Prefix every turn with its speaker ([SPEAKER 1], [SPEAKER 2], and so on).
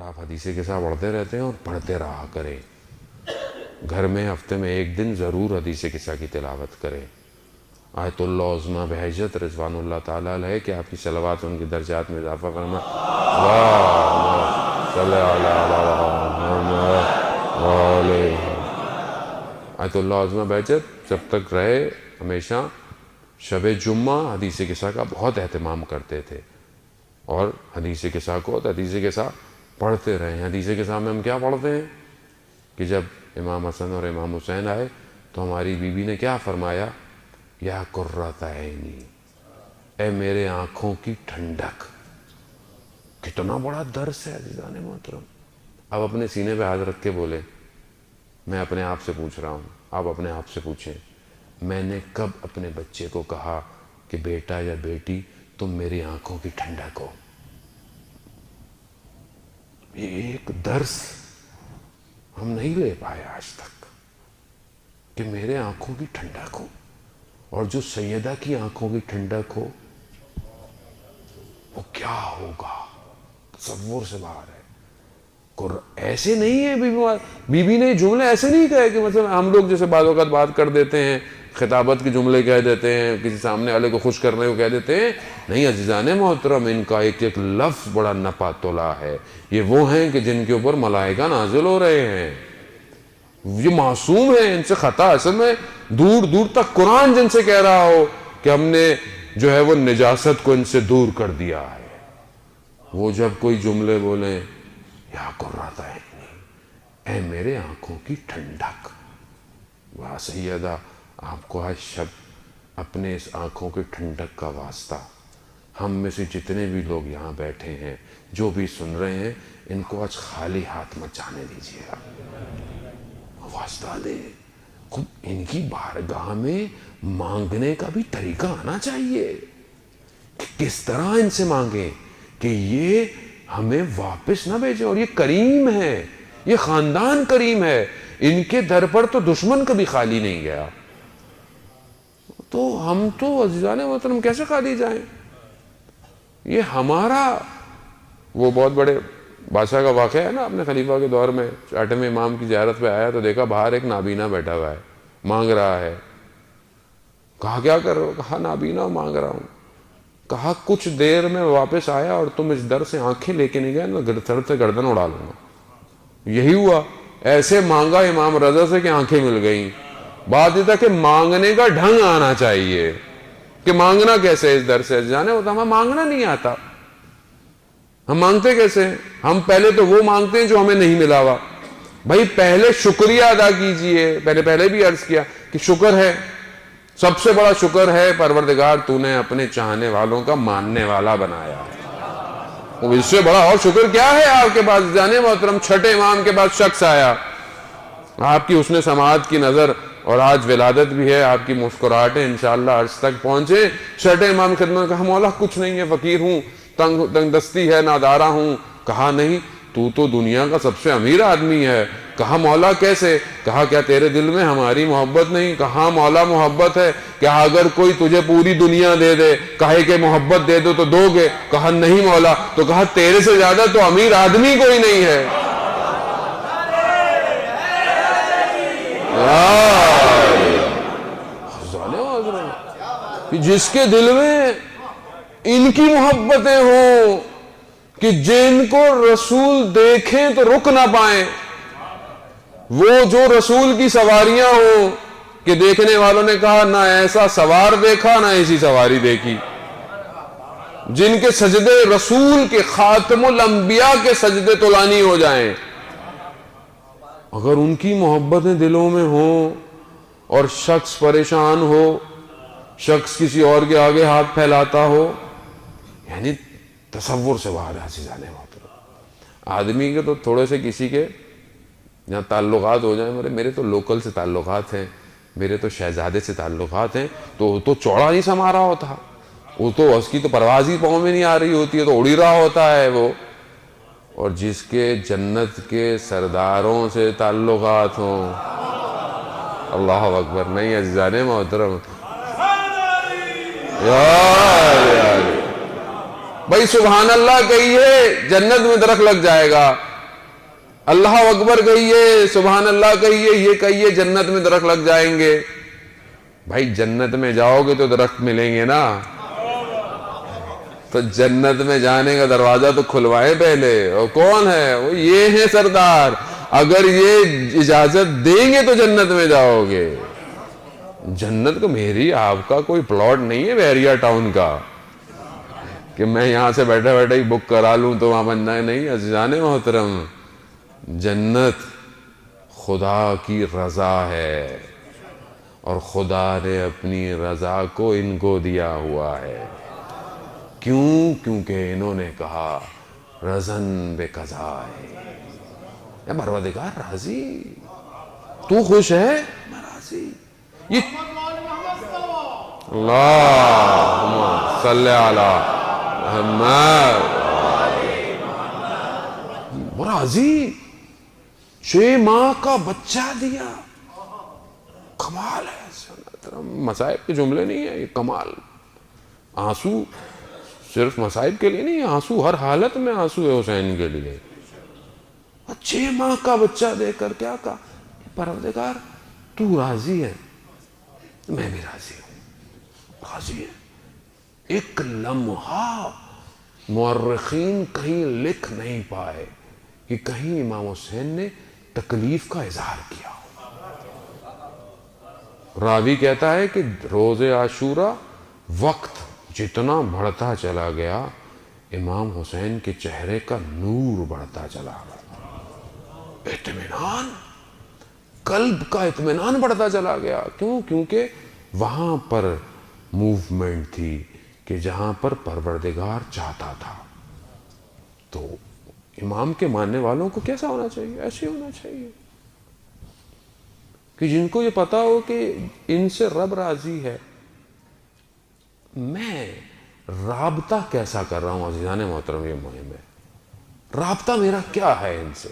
[SPEAKER 1] آپ حدیث قصہ پڑھتے رہتے ہیں اور پڑھتے رہا کریں. گھر میں ہفتے میں ایک دن ضرور حدیث قصہ کی تلاوت کریں. آیت اللہ عظمیٰ بہجت رضوان اللہ تعالیٰ علیہ کہ آپ کی صلوات ان کے درجات میں اضافہ فرما. آیت اللہ عظمیٰ بہجت جب تک رہے ہمیشہ شب جمعہ حدیث قصہ کا بہت اہتمام کرتے تھے اور حدیث قصہ کو حدیث قصہ پڑھتے رہے. حدیث قصہ میں ہم کیا پڑھتے ہیں کہ جب امام حسن اور امام حسین آئے تو ہماری بیوی نے کیا فرمایا؟ یا قرۃ عینی، اے میرے آنکھوں کی ٹھنڈک. کتنا بڑا درس ہے عزیزان محترم. اب اپنے سینے پہ ہاتھ رکھ کے بولے، میں اپنے آپ سے پوچھ رہا ہوں، آپ اپنے آپ سے پوچھیں، میں نے کب اپنے بچے کو کہا کہ بیٹا یا بیٹی تم میری آنکھوں کی ٹھنڈک ہو؟ یہ ایک درس ہم نہیں لے پائے آج تک کہ میرے آنکھوں کی ٹھنڈک ہو. اور جو سیدہ کی آنکھوں کی ٹھنڈک ہو وہ کیا ہوگا، تصور سے باہر ہے. ایسے نہیں ہے بی بی نے جملے ایسے نہیں کہے کہ مثلا ہم لوگ جیسے بعض اوقات بات کر دیتے ہیں، خطابت کے جملے کہہ دیتے ہیں، کسی سامنے والے کو خوش کرنے کو کہہ دیتے ہیں. نہیں عزیزان محترم، ان کا ایک ایک لفظ بڑا نپا تلا ہے. یہ وہ ہیں کہ جن کے اوپر ملائکہ نازل ہو رہے ہیں، یہ معصوم ہیں، ان سے خطا اصل میں دور دور تک قرآن جن سے کہہ رہا ہو کہ ہم نے جو ہے وہ نجاست کو ان سے دور کر دیا ہے. وہ جب کوئی جملے بولیں، یا قرۃ عینی، اے میرے آنکھوں کی ٹھنڈک. واہ سیدہ، آپ کو آج شب اپنے اس آنکھوں کی ٹھنڈک کا واسطہ، ہم میں سے جتنے بھی لوگ یہاں بیٹھے ہیں، جو بھی سن رہے ہیں، ان کو آج خالی ہاتھ مت جانے دیجیے گا. واسطہ دیں. خود ان کی بارگاہ میں مانگنے کا بھی طریقہ آنا چاہیے کہ کس طرح ان سے مانگیں کہ یہ ہمیں واپس نہ بھیجیں. اور یہ کریم ہے، یہ خاندان کریم ہے، ان کے در پر تو دشمن کبھی خالی نہیں گیا. تو ہم تو عزیزان محترم کیسے خالی جائیں؟ یہ ہمارا وہ بہت بڑے بادشاہ کا واقعہ ہے نا، اپنے خلیفہ کے دور میں 8ویں امام کی زیارت پہ آیا تو دیکھا باہر ایک نابینا بیٹھا ہوا ہے، مانگ رہا ہے. کہا کیا کر رہے ہو؟ کہا نابینا مانگ رہا ہوں. کہا کچھ دیر میں واپس آیا اور تم اس در سے آنکھیں لے کے نہیں گئے نا، سر سے گردن اڑا لوں گا. یہی ہوا، ایسے مانگا امام رضا سے کہ آنکھیں مل گئیں. بات یہ تھا کہ مانگنے کا ڈھنگ آنا چاہیے کہ مانگنا کیسے اس در سے. جانے ہوتا ہمیں مانگنا نہیں آتا. ہم مانگتے کیسے؟ ہم پہلے تو وہ مانگتے ہیں جو ہمیں نہیں ملا ہوا. بھائی پہلے شکریہ ادا کیجئے. پہلے بھی عرض کیا کہ شکر ہے، سب سے بڑا شکر ہے پروردگار تو نے اپنے چاہنے والوں کا ماننے والا بنایا. اس سے بڑا اور شکر کیا ہے آپ کے پاس؟ جانے محترم 6 امام کے بعد شخص آیا، آپ کی حسن سماعت کی نظر اور آج ولادت بھی ہے، آپ کی مسکراہٹیں انشاءاللہ عرش تک پہنچے. 6 امام خدمت کہا مولا کچھ نہیں ہے، فقیر ہوں، تنگ دستی ہے، نادارہ ہوں. کہا نہیں، تو دنیا کا سب سے امیر آدمی ہے. کہا مولا کیسے؟ کہا کیا تیرے دل میں ہماری محبت نہیں؟ کہا مولا محبت ہے. کیا اگر کوئی تجھے پوری دنیا دے دے، کہے کہ محبت دے دو تو دو گے؟ کہا نہیں مولا. تو کہا تیرے سے زیادہ تو امیر آدمی کوئی نہیں ہے. جس کے دل میں ان کی محبتیں ہوں کہ جن کو رسول دیکھیں تو رک نہ پائیں، وہ جو رسول کی سواریاں ہوں کہ دیکھنے والوں نے کہا نہ ایسا سوار دیکھا نہ ایسی سواری دیکھی، جن کے سجدے رسول کے خاتم الانبیاء کے سجدے طولانی ہو جائیں. اگر ان کی محبتیں دلوں میں ہوں اور شخص پریشان ہو، شخص کسی اور کے آگے ہاتھ پھیلاتا ہو، یعنی تصور سے باہر ہے عزیزان محترم. آدمی کے تو تھوڑے سے کسی کے جہاں تعلقات ہو جائیں، میرے تو لوکل سے تعلقات ہیں، میرے تو شہزادے سے تعلقات ہیں، تو چوڑا نہیں سما رہا ہوتا، وہ تو اس کی تو پرواز ہی پاؤں میں نہیں آ رہی ہوتی ہے، تو اڑ ہی رہا ہوتا ہے وہ. اور جس کے جنت کے سرداروں سے تعلقات ہوں، اللہ اکبر. نہیں عزیزان محترم، بھائی سبحان اللہ کہیے، جنت میں درخت لگ جائے گا. اللہ اکبر کہیے، سبحان اللہ کہیے، یہ کہیے، جنت میں درخت لگ جائیں گے۔ بھائی جنت میں جاؤ گے تو درخت ملیں گے نا، تو جنت میں جانے کا دروازہ تو کھلوائے پہلے۔ اور کون ہے وہ؟ یہ ہے سردار، اگر یہ اجازت دیں گے تو جنت میں جاؤ گے۔ جنت کو میری آپ کا کوئی پلاٹ نہیں ہے بحریہ ٹاؤن کا کہ میں یہاں سے بیٹھے بیٹھے ہی بک کرا لوں تو وہاں بننا ہے، نہیں عزیزان محترم۔ جنت خدا کی رضا ہے، اور خدا نے اپنی رضا کو ان کو دیا ہوا ہے۔ کیوں؟ کیونکہ انہوں نے کہا رضن بے قضا ہے، اے پروردگار راضی، تو خوش ہے، میں راضی۔ یہ اللہم صلی علی محمد، وہ راضی 6 ماہ کا بچہ دیا۔ کمال ہے، مصائب کے جملے نہیں ہیں یہ، کمال۔ آنسو صرف مصائب کے لیے نہیں، آنسو ہر حالت میں آنسو ہے حسین کے لیے۔ 6 ماہ کا بچہ دے کر کیا کہا؟ پروردگار تو راضی ہے، میں بھی راضی ہوں، راضی ہے۔ ایک لمحہ مورخین کہیں لکھ نہیں پائے کہ کہیں امام حسین نے تکلیف کا اظہار کیا۔ راوی کہتا ہے کہ روز عاشورہ وقت جتنا بڑھتا چلا گیا، امام حسین کے چہرے کا نور بڑھتا چلا گیا، اطمینان، قلب کا اطمینان بڑھتا چلا گیا۔ کیوں؟ کیونکہ وہاں پر موومنٹ تھی کہ جہاں پر پروردگار چاہتا تھا۔ تو امام کے ماننے والوں کو کیسا ہونا چاہیے؟ ایسے ہونا چاہیے کہ جن کو یہ پتا ہو کہ ان سے رب راضی ہے۔ میں رابطہ کیسا کر رہا ہوں عزیزان محترم، یہ مہم ہے، رابطہ میرا کیا ہے ان سے؟